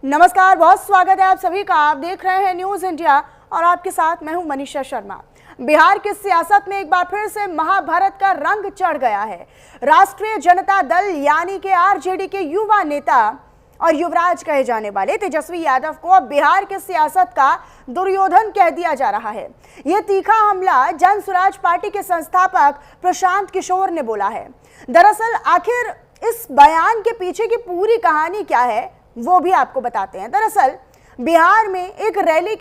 नमस्कार, बहुत स्वागत है आप सभी का। आप देख रहे हैं न्यूज इंडिया और आपके साथ मैं हूं मनीषा शर्मा। बिहार की सियासत में एक बार फिर से महाभारत का रंग चढ़ गया है। राष्ट्रीय जनता दल यानी कि आरजेडी के युवा नेता और युवराज कहे जाने वाले तेजस्वी यादव को अब बिहार की सियासत का दुर्योधन कह दिया जा रहा है। यह तीखा हमला जन स्वराज पार्टी के संस्थापक प्रशांत किशोर ने बोला है। दरअसल आखिर इस बयान के पीछे की पूरी कहानी क्या है वो भी आपको बताते हैं। दरअसल बिहार में एक रैली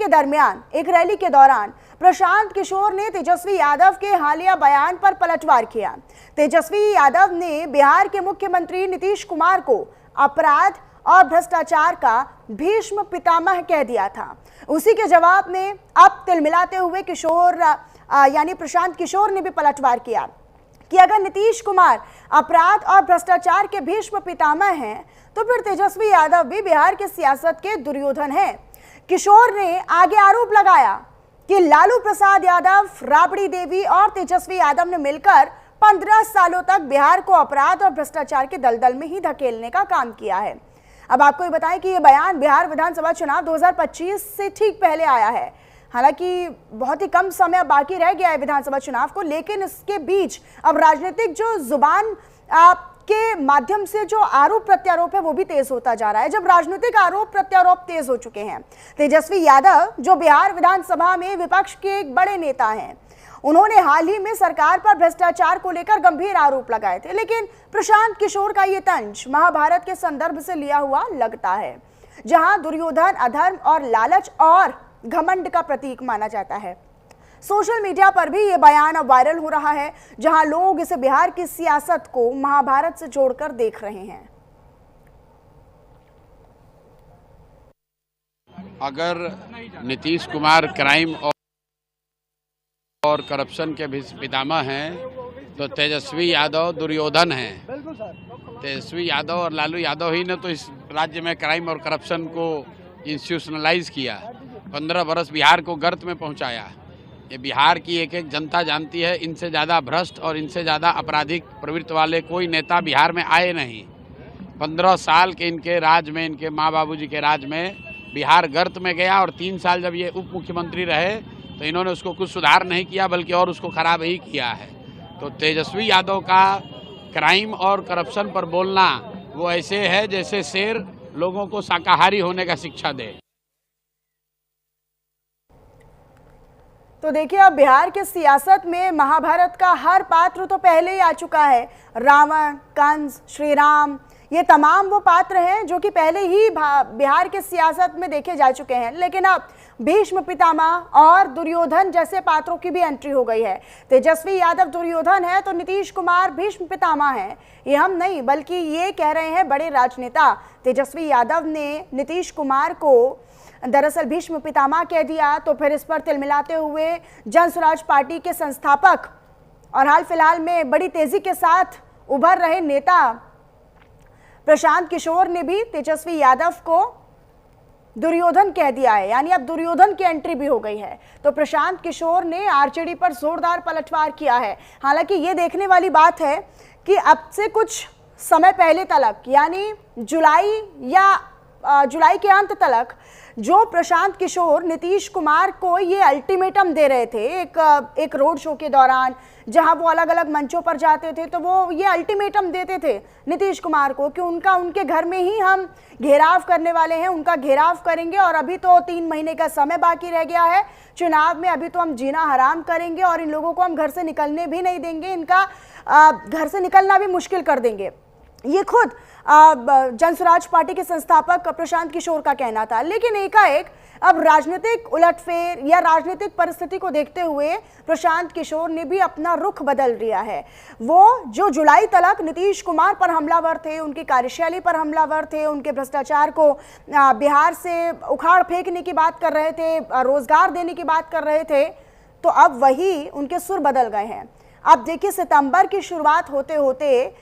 के दौरान प्रशांत किशोर ने तेजस्वी यादव के हालिया बयान पर पलटवार किया। तेजस्वी यादव ने बिहार के मुख्यमंत्री नीतीश कुमार को अपराध और भ्रष्टाचार का भीष्म पितामह कह दिया था। उसी के जवाब में अब तिलमिलाते हुए यानी प्रशांत किशोर ने भी पलटवार किया कि अगर नीतीश कुमार अपराध और भ्रष्टाचार के भीष्म पितामह हैं तो फिर तेजस्वी यादव भी बिहार की सियासत के दुर्योधन हैं। किशोर ने आगे आरोप लगाया कि लालू प्रसाद यादव, राबड़ी देवी और तेजस्वी यादव ने मिलकर 15 सालों तक बिहार को अपराध और भ्रष्टाचार के दलदल में ही धकेलने का काम किया है। अब आपको ये बताएं कि यह बयान बिहार विधानसभा चुनाव 2025 से ठीक पहले आया है। हालांकि बहुत ही कम समय बाकी रह गया है विधानसभा चुनाव को, लेकिन इसके बीच अब राजनीतिक जो जुबान के माध्यम से जो आरोप प्रत्यारोप है वो भी तेज होता जा रहा है। जब राजनीतिक आरोप प्रत्यारोप तेज हो चुके हैं, तेजस्वी यादव जो बिहार विधानसभा में विपक्ष के एक बड़े नेता हैं, उन्होंने हाल ही में सरकार पर भ्रष्टाचार को लेकर गंभीर आरोप लगाए थे। लेकिन प्रशांत किशोर का ये तंज महाभारत के संदर्भ से लिया हुआ लगता है, जहां दुर्योधन अधर्म और लालच और घमंड का प्रतीक माना जाता है। सोशल मीडिया पर भी ये बयान अब वायरल हो रहा है, जहां लोग इसे बिहार की सियासत को महाभारत से जोड़कर देख रहे हैं। अगर नीतीश कुमार क्राइम और करप्शन के भी पितामह हैं तो तेजस्वी यादव दुर्योधन हैं। तेजस्वी यादव और लालू यादव ही ने तो इस राज्य में क्राइम और करप्शन को इंस्टीट्यूशनलाइज किया, 15 बरस बिहार को गर्त में पहुंचाया। ये बिहार की एक एक जनता जानती है, इनसे ज़्यादा भ्रष्ट और इनसे ज़्यादा आपराधिक प्रवृत्ति वाले कोई नेता बिहार में आए नहीं। 15 साल के इनके राज में, इनके माँ बाबूजी के राज में बिहार गर्त में गया और 3 साल जब ये उप मुख्यमंत्री रहे तो इन्होंने उसको कुछ सुधार नहीं किया बल्कि और उसको खराब ही किया है। तो तेजस्वी यादव का क्राइम और करप्शन पर बोलना वो ऐसे है जैसे शेर लोगों को शाकाहारी होने का शिक्षा दे। तो देखिए, अब बिहार के सियासत में महाभारत का हर पात्र तो पहले ही आ चुका है। रावण, कंस, श्री राम, ये तमाम वो पात्र हैं जो कि पहले ही बिहार के सियासत में देखे जा चुके हैं। लेकिन अब भीष्म पितामह और दुर्योधन जैसे पात्रों की भी एंट्री हो गई है। तेजस्वी यादव दुर्योधन है तो नीतीश कुमार भीष्म पितामह है। ये हम नहीं बल्कि ये कह रहे हैं बड़े राजनेता। तेजस्वी यादव ने नीतीश कुमार को दरअसल भीष्म पितामह कह दिया, तो फिर इस पर तिलमिलाते हुए जन स्वराज पार्टी के संस्थापक और हाल फिलहाल में बड़ी तेजी के साथ उभर रहे नेता प्रशांत किशोर ने भी तेजस्वी यादव को दुर्योधन कह दिया है। यानी अब दुर्योधन की एंट्री भी हो गई है। तो प्रशांत किशोर ने आरजेडी पर जोरदार पलटवार किया है। हालांकि ये देखने वाली बात है कि अब से कुछ समय पहले तक, यानी जुलाई के अंत तक जो प्रशांत किशोर नीतीश कुमार को ये अल्टीमेटम दे रहे थे एक रोड शो के दौरान, जहां वो अलग अलग मंचों पर जाते थे, तो वो ये अल्टीमेटम देते थे नीतीश कुमार को कि उनके घर में ही हम घेराव करने वाले हैं, उनका घेराव करेंगे और अभी तो 3 महीने का समय बाकी रह गया है चुनाव में, अभी तो हम जीना हराम करेंगे और इन लोगों को हम घर से निकलने भी नहीं देंगे, इनका घर से निकलना भी मुश्किल कर देंगे। ये खुद जन स्वराज पार्टी के संस्थापक प्रशांत किशोर का कहना था। लेकिन एकाएक अब राजनीतिक उलटफेर या राजनीतिक परिस्थिति को देखते हुए प्रशांत किशोर ने भी अपना रुख बदल लिया है। वो जो जुलाई तक नीतीश कुमार पर हमलावर थे, उनकी कार्यशैली पर हमलावर थे, उनके भ्रष्टाचार को बिहार से उखाड़ फेंकने की बात कर रहे थे, रोजगार देने की बात कर रहे थे, तो अब वही उनके सुर बदल गए हैं। अब देखिए, सितंबर की शुरुआत होते होते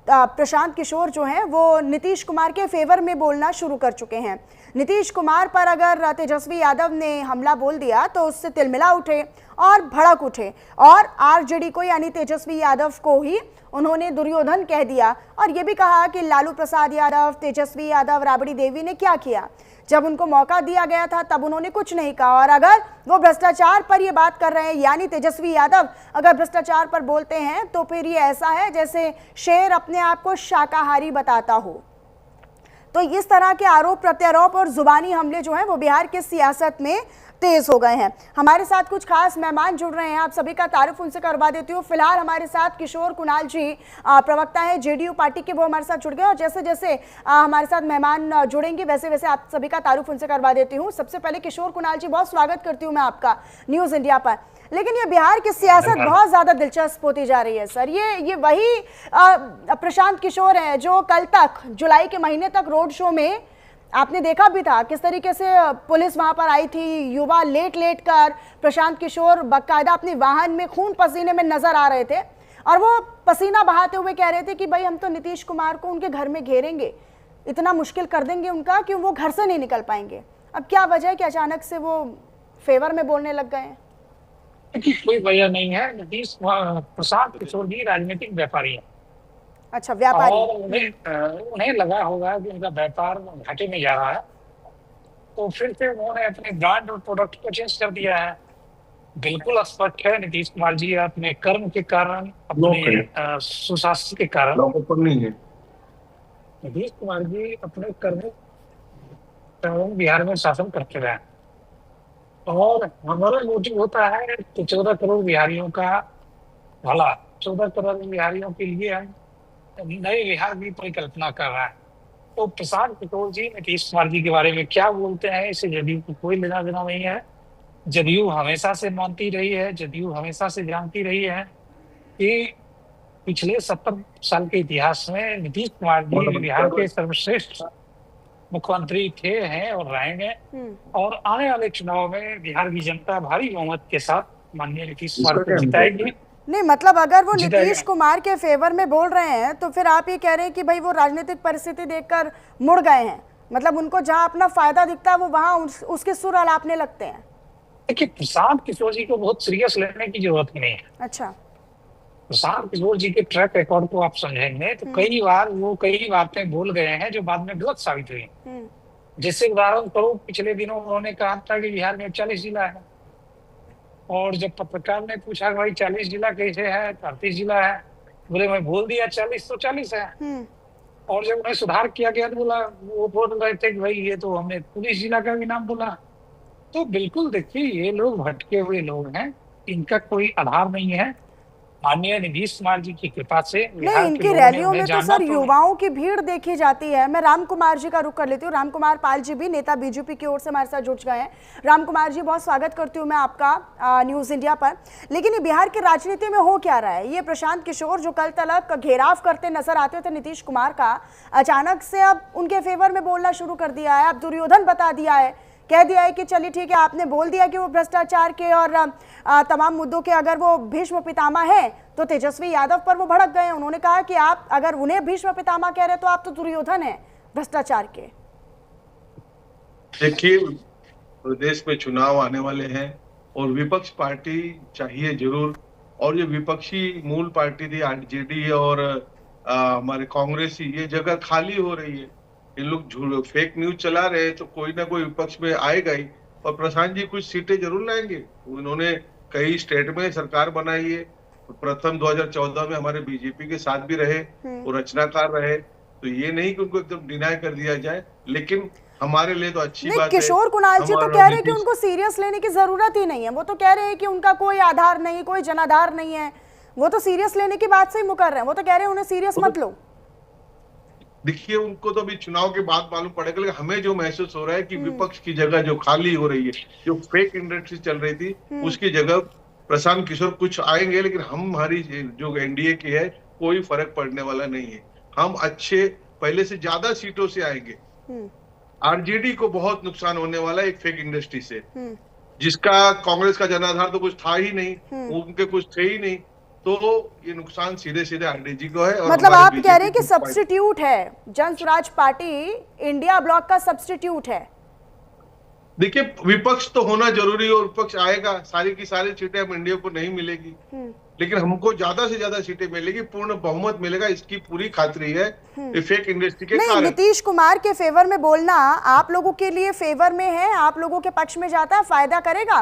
प्रशांत किशोर जो हैं वो नीतीश कुमार के फेवर में बोलना शुरू कर चुके हैं। नीतीश कुमार पर अगर तेजस्वी यादव ने हमला बोल दिया तो उससे तिलमिला उठे और भड़क उठे और आरजेडी को यानी तेजस्वी यादव को ही उन्होंने दुर्योधन कह दिया और ये भी कहा कि लालू प्रसाद यादव, तेजस्वी यादव, राबड़ी देवी ने क्या किया। जब उनको मौका दिया गया था तब उन्होंने कुछ नहीं कहा और अगर वो भ्रष्टाचार पर ये बात कर रहे हैं यानी तेजस्वी यादव अगर भ्रष्टाचार पर बोलते हैं तो फिर ये ऐसा है जैसे शेर अपने आप को शाकाहारी बताता हो। तो इस तरह के आरोप प्रत्यारोप और जुबानी हमले जो हैं वो बिहार के सियासत में तेज हो गए हैं। हमारे साथ कुछ खास मेहमान जुड़ रहे हैं, आप सभी का तारुफ उनसे करवा देती हूँ। फिलहाल हमारे साथ किशोर कुणाल जी प्रवक्ता है जेडीयू पार्टी के, वो हमारे साथ जुड़ गए और जैसे जैसे हमारे साथ मेहमान जुड़ेंगे वैसे वैसे आप सभी का तारुफ उनसे करवा देती हूँ। सबसे पहले किशोर कुणाल जी, बहुत स्वागत करती हूँ मैं आपका न्यूज़ इंडिया पर। लेकिन ये बिहार की सियासत बहुत ज्यादा दिलचस्प होती जा रही है सर। ये वही प्रशांत किशोर हैं जो कल तक जुलाई के महीने तक रोड शो में आपने देखा भी था किस तरीके से पुलिस वहां पर आई थी, युवा लेट कर प्रशांत किशोर बाकायदा अपने वाहन में खून पसीने में नजर आ रहे थे और वो पसीना बहाते हुए कह रहे थे कि भाई हम तो नीतीश कुमार को उनके घर में घेरेंगे, इतना मुश्किल कर देंगे उनका कि वो घर से नहीं निकल पाएंगे। अब क्या वजह है कि अचानक से वो फेवर में बोलने लग गए हैं? कोई वजह नहीं है। नीतीश प्रशांत किशोर जी राजनीतिक व्यापारी हैं। अच्छा, व्यापारी। और उन्हें लगा होगा कि उनका व्यापार घाटे में जा रहा है तो फिर से उन्होंने अपने ब्रांड और प्रोडक्ट को चेंज कर दिया है। बिल्कुल स्पष्ट है, नीतीश कुमार जी अपने कर्म के कारण, अपने सुशासन के कारण, नीतीश कुमार जी अपने कर्म बिहार में शासन करते रहे और हमारा मोटिव होता है कि 14 करोड़ बिहारियों का भला, 14 करोड़ बिहारियों के लिए हम नए बिहार की परिकल्पना कर रहा है। तो प्रशांत किशोर जी नीतीश कुमार जी के बारे में क्या बोलते हैं इससे जदयू को कोई लेना देना नहीं है। जदयू हमेशा से मानती रही है, जदयू हमेशा से जानती रही है कि पिछले 70 साल के इतिहास में नीतीश कुमार जी बिहार के सर्वश्रेष्ठ मुख्यमंत्री थे, हैं और रहेंगे और आने वाले चुनाव में बिहार की जनता भारी बहुमत के साथ माननीय नीतीश कुमार को जिताएगी। नहीं, मतलब अगर वो नीतीश कुमार के फेवर में बोल रहे हैं तो फिर आप ये कह रहे हैं कि भाई वो राजनीतिक परिस्थिति देखकर मुड़ गए हैं, मतलब उनको जहां अपना फायदा दिखता है वो वहां उसके सुर अलापने लगते हैं। देखिए, प्रशांत किशोर जी को बहुत सीरियस लेने की जरूरत नहीं है। अच्छा, प्रशांत किशोर जी के ट्रैक रिकॉर्ड को आप समझेंगे तो कई बार वो कई बातें बोल गए हैं जो बाद में गलत साबित हुई। जैसे उदाहरण स्वरूप पिछले दिनों उन्होंने कहा था कि बिहार में 40 जिला है और जब पत्रकार ने पूछा भाई 40 जिला कैसे है, 38 जिला है, बोले मैं बोल दिया 40 तो 40 है। और जब उन्हें सुधार किया गया तो बोला, वो बोल रहे थे कि भाई ये तो हमने 19 जिला का भी नाम बोला। तो बिल्कुल देखिए, ये लोग भटके हुए लोग हैं, इनका कोई आधार नहीं है। माननीय नीतीश कुमार जी की कृपा से नहीं, इनकी रैलियों में तो सर युवाओं की भीड़ देखी जाती है। मैं राम कुमार जी का रुख कर लेती हूँ। राम कुमार पाल जी भी नेता बीजेपी की ओर से हमारे साथ जुड़ गए हैं। राम कुमार जी, बहुत स्वागत करती हूँ मैं आपका न्यूज़ इंडिया पर। लेकिन ये बिहार की राजनीति में हो क्या रहा है? ये प्रशांत किशोर जो कल तक घेराव करते नजर आते थे नीतीश कुमार का, अचानक से अब उनके फेवर में बोलना शुरू कर दिया है। अब दुर्योधन बता दिया है, कह दिया है कि चलिए ठीक है, आपने बोल दिया कि वो भ्रष्टाचार के और तमाम मुद्दों के अगर वो भीष्म पितामह है तो तेजस्वी यादव पर वो भड़क गए। उन्होंने कहा कि आप अगर उन्हें भीष्म पितामह कह रहे तो आप तो दुर्योधन हैं भ्रष्टाचार के। देखिए, प्रदेश में चुनाव आने वाले हैं और विपक्ष पार्टी चाहिए जरूर, और ये विपक्षी मूल पार्टी थी आरजेडी और हमारे कांग्रेस, ये जगह खाली हो रही है। इन लोग फेक न्यूज चला रहे हैं तो कोई ना कोई विपक्ष में आएगा ही और प्रशांत जी कुछ सीटें जरूर लाएंगे। उन्होंने कई स्टेट में सरकार बनाई है, प्रथम 2014 में हमारे बीजेपी के साथ भी रहे और रचनाकार रहे, तो ये नहीं कि उनको एकदम डिनाई कर दिया जाए, लेकिन हमारे लिए तो अच्छी बात है। किशोर कुणाल जी तो कह रहे हैं कि उनको सीरियस लेने की जरूरत ही नहीं है। वो तो कह रहे हैं कि उनका कोई आधार नहीं, कोई जनाधार नहीं है, वो तो सीरियस लेने की बात से ही मुकर रहे हैं। वो तो कह रहे हैं उन्हें सीरियस मत लो। देखिए, उनको तो अभी चुनाव के बाद मालूम पड़ेगा, लेकिन हमें जो महसूस हो रहा है कि विपक्ष की जगह जो खाली हो रही है, जो फेक इंडस्ट्री चल रही थी, उसकी जगह प्रशांत किशोर कुछ आएंगे, लेकिन हमारी जो एनडीए की है कोई फर्क पड़ने वाला नहीं है। हम अच्छे पहले से ज्यादा सीटों से आएंगे। आरजेडी को बहुत नुकसान होने वाला है एक फेक इंडस्ट्री से, जिसका कांग्रेस का जनाधार तो कुछ था ही नहीं, उनके कुछ थे ही नहीं, तो ये नुकसान सीधे सीधे आरजेडी को है। और मतलब आप कह रहे हैं कि सब्स्टिट्यूट है, जन स्वराज पार्टी इंडिया ब्लॉक का सब्स्टिट्यूट है, देखिए, विपक्ष तो होना जरूरी है और विपक्ष आएगा, सारी की सारी सीटें हम इंडिया को नहीं मिलेगी, लेकिन हमको ज्यादा से ज्यादा सीटें मिलेगी, पूर्ण बहुमत मिलेगा, इसकी पूरी खातरी है फेक इंडस्ट्री के नहीं, कारण। नीतीश कुमार के फेवर में बोलना आप लोगों के लिए फेवर में है, आप लोगों के पक्ष में जाता है, फायदा करेगा?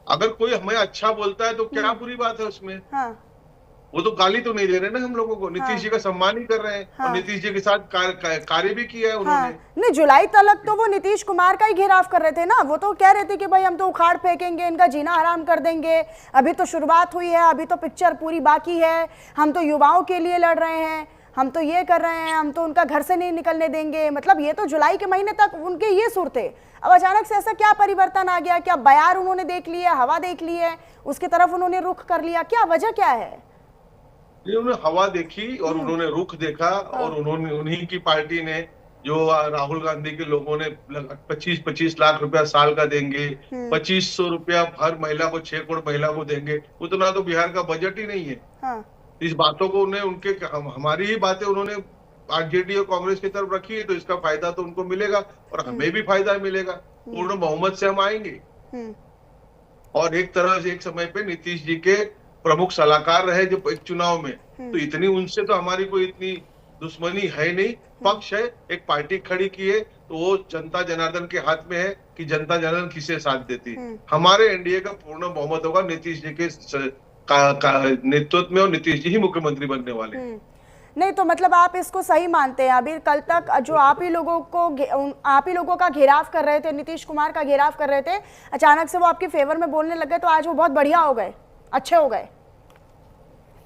अगर कोई हमें अच्छा बोलता है तो क्या बुरी बात है उसमें? हाँ, वो तो गाली तो नहीं दे रहे ना हम लोगों को, नीतीश जी का सम्मान ही कर रहे हैं। हाँ। और नीतीश जी के साथ कार्य भी किया है हाँ, उन्होंने। नहीं, जुलाई तक तो वो नीतीश कुमार का ही घेराव कर रहे थे ना। वो तो कह रहे थे कि भाई हम तो उखाड़ फेंकेंगे, इनका जीना हराम कर देंगे, अभी तो शुरुआत हुई है, अभी तो पिक्चर पूरी बाकी है, हम तो युवाओं के लिए लड़ रहे हैं, हम तो ये कर रहे हैं, हम तो उनका घर से नहीं निकलने देंगे। मतलब ये तो जुलाई के महीने तक उनके ये सुर थे। अब अचानक से ऐसा क्या परिवर्तन आ गया? क्या बयार उन्होंने देख लिया, हवा देख ली है, उसकी तरफ उन्होंने रुख कर लिया? क्या वजह क्या है? उन्होंने हवा देखी और उन्होंने रुख देखा और उन्होंने, उन्हीं की पार्टी ने, जो राहुल गांधी के लोगों ने 25-25 लाख रुपया साल का देंगे, 2500 रुपया हर महिला को, 6 करोड़ महिला को देंगे, उतना तो बिहार का बजट ही नहीं है। हाँ, इस बातों को उन्हें, उनके हमारी ही बातें उन्होंने आरजेडी और कांग्रेस की तरफ रखी है, तो इसका फायदा तो उनको मिलेगा और हमें भी फायदा मिलेगा, पूर्ण बहुमत से हम आएंगे। और एक तरह से एक समय पे नीतीश जी के प्रमुख सलाहकार रहे जो एक चुनाव में, तो इतनी उनसे तो हमारी कोई इतनी दुश्मनी है नहीं, पक्ष है, एक पार्टी खड़ी की है, तो वो जनता जनार्दन के हाथ में है कि जनता जनार्दन किसे साथ देती। हमारे एनडीए का पूर्ण बहुमत होगा नीतीश जी के नेतृत्व में और नीतीश जी ही मुख्यमंत्री बनने वाले। नहीं, तो मतलब आप इसको सही मानते हैं? अभी कल तक जो आप ही लोगों का घेराव कर रहे थे, नीतीश कुमार का घेराव कर रहे थे, अचानक से वो आपके फेवर में बोलने लग गए, तो आज वो बहुत बढ़िया हो गए, अच्छे हो गए?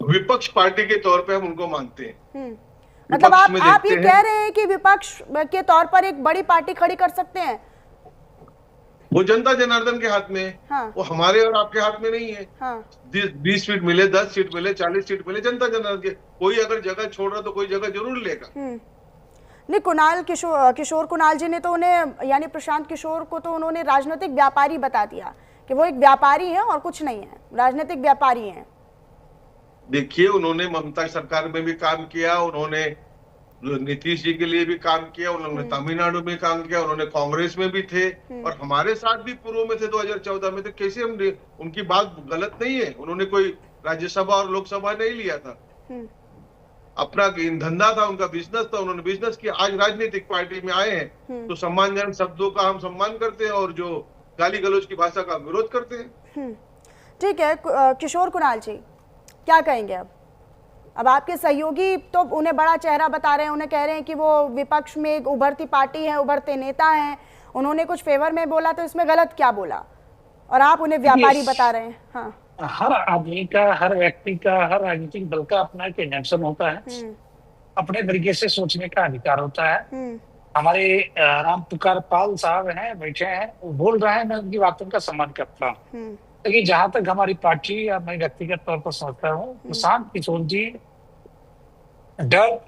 विपक्ष पार्टी के तौर पे हम उनको मानते हैं। मतलब आप ये कह रहे हैं कि विपक्ष के तौर पर एक बड़ी पार्टी खड़ी कर सकते हैं? वो जनता जनार्दन के हाथ में है। हाँ। वो हमारे और आपके हाथ में नहीं है। हाँ। 20 सीट मिले, 10 सीट मिले, 40 सीट मिले, जनता जनार्दन के। कोई अगर जगह छोड़ रहा तो कोई जगह जरूर लेगा। नहीं, किशोर कुणाल जी ने तो उन्हें, यानी प्रशांत किशोर को तो उन्होंने राजनीतिक व्यापारी बता दिया कि वो एक व्यापारी है और कुछ नहीं है, राजनीतिक व्यापारी हैं। देखिए, उन्होंने ममता सरकार में भी काम किया, उन्होंने नीतीश जी के लिए भी काम किया, उन्होंने तमिलनाडु में काम किया, उन्होंने कांग्रेस में भी थे और हमारे साथ भी पूर्व में थे 2014 में। तो कैसे हम, उनकी बात गलत नहीं है, उन्होंने कोई राज्यसभा और लोकसभा नहीं लिया था, अपना धंधा था, उनका बिजनेस था, उन्होंने बिजनेस किया। आज राजनीतिक पार्टी में आए हैं तो सम्मानजनक शब्दों का हम सम्मान करते हैं और जो गाली गलौज की भाषा का विरोध करते हैं। ठीक है, किशोर कुणाल जी क्या कहेंगे? अब आपके सहयोगी तो उन्हें बड़ा चेहरा बता रहे हैं, उन्हें कह रहे हैं कि वो विपक्ष में एक उभरती पार्टी है, उभरते नेता हैं, उन्होंने कुछ फेवर में बोला तो इसमें गलत क्या बोला, और आप उन्हें व्यापारी बता रहे हैं। हाँ, हर आदमी का, हर व्यक्ति का, हर राजनीतिक दल का अपना एक एजेंडा होता है, अपने तरीके से सोचने का अधिकार होता है। हमारे राम पुकार पाल साहब हैं, बैठे हैं, वो बोल रहे हैं, मैं उनकी बातों का सम्मान करता हूँ। लेकिन जहां तक हमारी पार्टी या मैं व्यक्तिगत तौर पर समझता हूँ, प्रशांत किशोर जी डर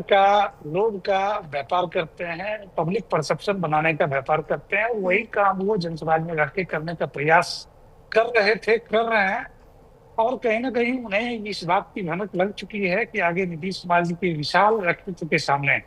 का, लोभ का व्यापार करते हैं, पब्लिक परसेप्शन बनाने का व्यापार करते हैं। वही काम वो जनसमाज में रख के करने का प्रयास कर रहे थे, कर रहे हैं, और कहीं ना कहीं उन्हें इस बात की भनक लग चुकी है कि आगे नीतीश कुमार जी के विशाल व्यक्तित्व के सामने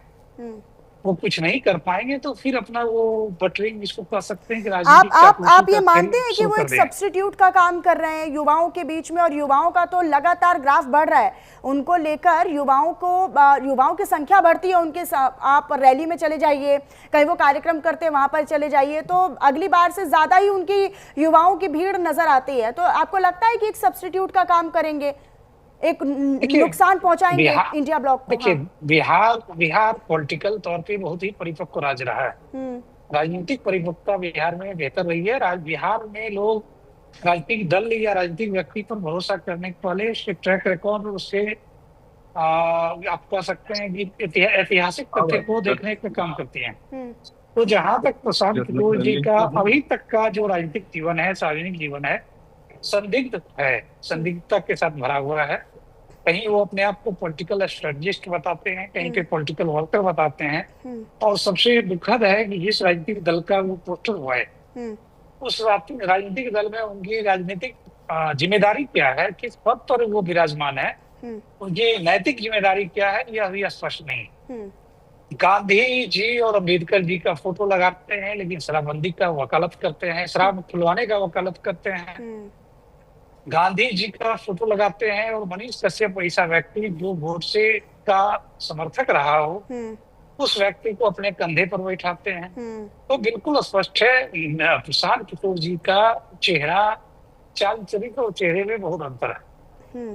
वो कुछ नहीं कर पाएंगे, तो फिर अपना वो बटरिंग इसको कह सकते हैं कि आप ये मानते हैं कि वो एक सब्स्टिट्यूट का काम कर रहे हैं युवाओं के बीच में, और युवाओं का तो लगातार ग्राफ बढ़ रहा है, उनको लेकर युवाओं की संख्या बढ़ती है उनके। आप रैली में चले जाइए, कहीं वो कार्यक्रम करते हैं वहां पर चले जाइए, तो अगली बार से ज्यादा ही उनकी युवाओं की भीड़ नजर आती है। तो आपको लगता है कि एक सब्स्टिट्यूट का काम करेंगे, एक नुकसान पहुंचाएंगे इंडिया ब्लॉक को? देखिए, बिहार पॉलिटिकल तौर पे बहुत ही परिपक्व राज्य रहा है। राजनीतिक परिपक्वता बिहार में बेहतर रही है। बिहार में लोग राजनीतिक दल या राजनीतिक व्यक्ति पर भरोसा करने के पहले उसके ट्रैक रिकॉर्ड, उससे आप कह सकते हैं कि ऐतिहासिक तथ्य को देखने का काम करती हैं। तो जहां तक प्रशांत किशोर जी का अभी तक का जो राजनीतिक जीवन है, सार्वजनिक जीवन है, संदिग्ध है, संदिग्धता के साथ भरा हुआ है। कहीं वो अपने आप को पॉलिटिकल स्ट्रेटजिस्ट बताते हैं, कहीं पे पॉलिटिकल वर्कर बताते हैं, और सबसे दुखद है कि जिस राजनीतिक दल का वो पोस्टर हुआ है, उस राजनीतिक दल में उनकी राजनीतिक जिम्मेदारी क्या है, किस पद पर वो विराजमान है, उनकी नैतिक जिम्मेदारी क्या है, यह अभी स्पष्ट नहीं। गांधी जी और अम्बेडकर जी का फोटो लगाते हैं, लेकिन शराबबंदी का वकालत करते हैं, शराब खुलवाने का वकालत करते हैं। गांधी जी का फोटो लगाते हैं और मनीष कश्यप ऐसा व्यक्ति जो गोडसे का समर्थक रहा हो, उस व्यक्ति को अपने कंधे पर बैठाते हैं। तो बिल्कुल स्पष्ट है, प्रशांत किशोर जी का चेहरा, चाल चरित्र और चेहरे में बहुत अंतर है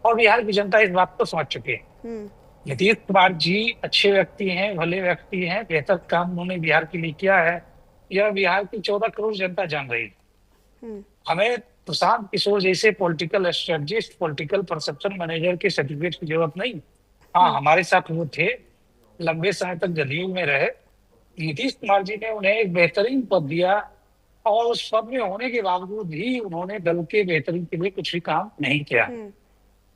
और बिहार की जनता इस बात को समझ चुकी है। नीतीश कुमार जी अच्छे व्यक्ति हैं, भले व्यक्ति हैं, बेहतर काम उन्होंने बिहार के लिए किया है, यह बिहार की 14 करोड़ जनता जान रही है। हमें प्रशांत किशोर जैसे political strategist, political perception manager के सर्टिफिकेट की जरूरत नहीं। हाँ, हमारे साथ वो थे, लंबे समय तक जदयू में रहे। नीतीश कुमार जी ने उन्हें एक बेहतरीन पद दिया और उस पद में होने के बावजूद भी उन्होंने दल के बेहतरीन के लिए कुछ भी काम नहीं किया।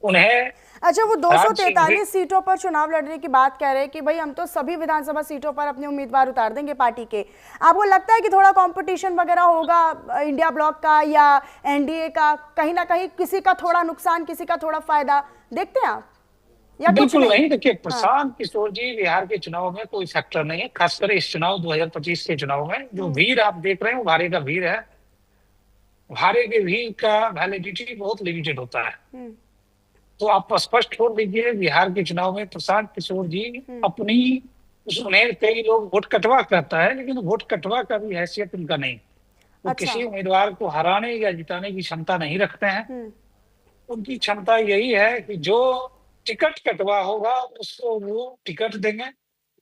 उन्हें अच्छा, वो 243 सीटों पर चुनाव लड़ने की बात कह रहे हैं कि भाई हम तो सभी विधानसभा सीटों पर अपने उम्मीदवार उतार देंगे पार्टी के। आपको लगता है कि थोड़ा कंपटीशन वगैरह होगा इंडिया ब्लॉक का या एनडीए का, कहीं ना कहीं किसी का थोड़ा नुकसान, किसी का थोड़ा फायदा देखते हैं आप, या बिल्कुल नहीं? देखिए, प्रशांत किशोर जी बिहार के चुनाव में कोई फैक्टर नहीं है, खासकर इस चुनाव 2025 के चुनाव में। जो वीर आप देख रहे हैं वो भारे का वीर है। भारे के वीर का वैलिडिटी बहुत लिमिटेड होता है। तो आप स्पष्ट छोड़ दीजिए, बिहार के चुनाव में प्रशांत किशोर जी अपनी, उन्हें कई लोग वोट कटवा कहता है, लेकिन वोट कटवा का भी हैसियत उनका नहीं। वो किसी उम्मीदवार को हराने या जिताने की क्षमता नहीं रखते हैं। उनकी क्षमता यही है कि जो टिकट कटवा होगा उसको वो टिकट देंगे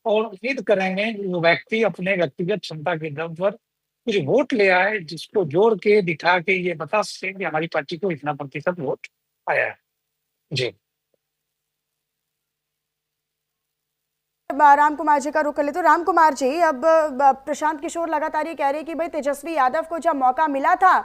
और उम्मीद करेंगे कि वो व्यक्ति अपने व्यक्तिगत क्षमता के दम पर कुछ वोट ले आए, जिसको जोड़ के दिखा के ये बता सके कि हमारी पार्टी को इतना प्रतिशत वोट आया है। जी, राम कुमार जी का रुख कर ले। तो राम कुमार जी, अब प्रशांत किशोर लगातार ये कह रहे हैं कि भाई तेजस्वी यादव को जब मौका मिला था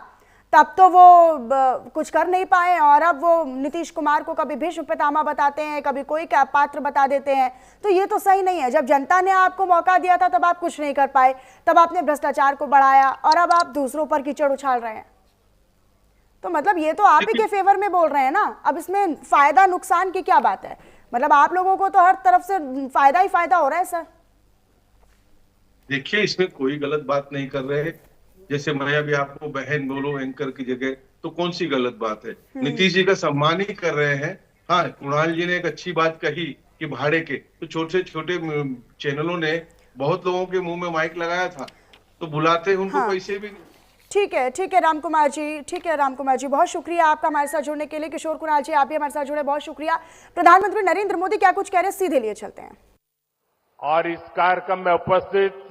तब तो वो कुछ कर नहीं पाए, और अब वो नीतीश कुमार को कभी भीष्म पितामह बताते हैं, कभी कोई क्या पात्र बता देते हैं। तो ये तो सही नहीं है। जब जनता ने आपको मौका दिया था तब आप कुछ नहीं कर पाए, तब आपने भ्रष्टाचार को बढ़ाया और अब आप दूसरों पर कीचड़ उछाल रहे हैं। तो मतलब ये तो आप ही के फेवर में बोल रहे हैं ना। अब इसमें फायदा नुकसान की क्या बात है? मतलब आप लोगों को तो हर तरफ से फायदा ही फायदा हो रहा है सर। देखिए, इसमें कोई गलत बात नहीं कर रहे हैं। जैसे मैं अभी आपको बहन बोलो एंकर की जगह, तो कौन सी गलत बात है? नीतीश जी का सम्मान ही कर रहे हैं। हाँ, कुणाल जी ने एक अच्छी बात कही कि भाड़े के, तो छोटे छोटे चैनलों ने बहुत लोगों के मुंह में माइक लगाया था, तो बुलाते उनको पैसे भी। ठीक है राम कुमार जी, ठीक है राम कुमार जी, बहुत शुक्रिया आपका हमारे साथ जुड़ने के लिए। किशोर कुणाल जी, आप भी हमारे साथ जुड़े, बहुत शुक्रिया। प्रधानमंत्री नरेंद्र मोदी क्या कुछ कह रहे हैं, सीधे लिए चलते हैं। और इस कार्यक्रम में उपस्थित